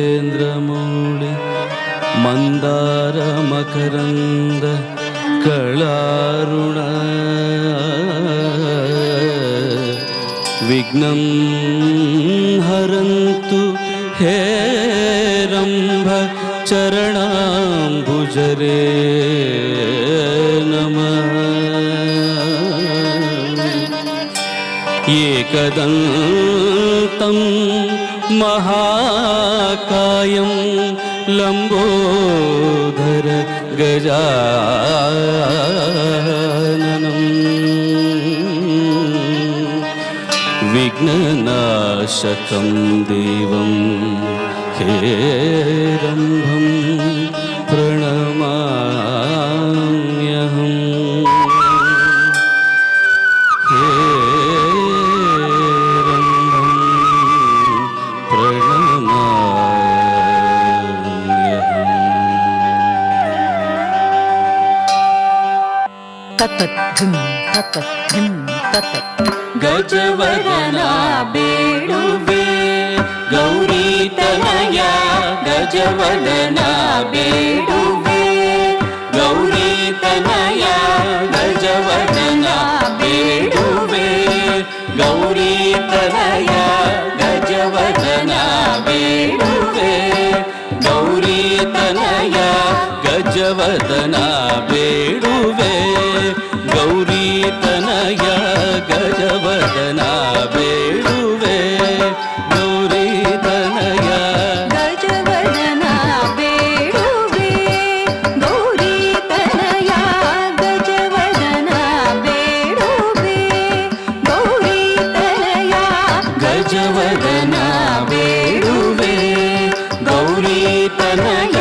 ದೇವೇಂದ್ರಮೂಳಿ ಮಂದಾರ ಮಕರಂದ ಕಳಾರುಣ ವಿಘ್ನಂ ಹರಂತು ಹೇರಂಭ ಚರಣಾಂಬುಜರೇ ನಮಃ. ಏಕದಂತಂ ಮಹಾಕಾಯಂ ಲಂಬೋದರ ಗಜಾನನಂ ವಿಘ್ನನಾಶಕಂ ದೇವಂ ಹೇರಂಭಂ ಪ್ರಣಮಾಮ್ಯಹಂ. ಹೇರಂಭಂ ಪ್ರಣಮಾಮ್ಯಹಂ. ತತದ್ಧಿಂ ತತದ್ಧಿಂ ತತತ್. ಗಜವದನ ಬೇಡುವೆ ಗೌರಿ ತನಯ ಗಜವದನ ಬೇಡುವೆ ಗೌರಿ ತನಯ ಗಜವದನ ಬೇಡುವೆ ಗೌರಿ ತನಯ ಗಜವದನ ಬೇಡುವೆ ಗೌರಿ ತನಯ ಗಜವದನ ಬೇಡುವೆ ಗೌರಿ ತನಯ ಗಜವದನ ಬೇಡುವೆ ಗೌರಿ ತನಯ ಗಜವದನ ಬೇಡುವೆ ಗೌರಿ ತನಯ ಗಜವದನ ಬೇಡುವೆ ಗೌರಿ ತನಯ ಗಜವದನ ಬೇಡುವೆ ಗೌರಿ ತನಯ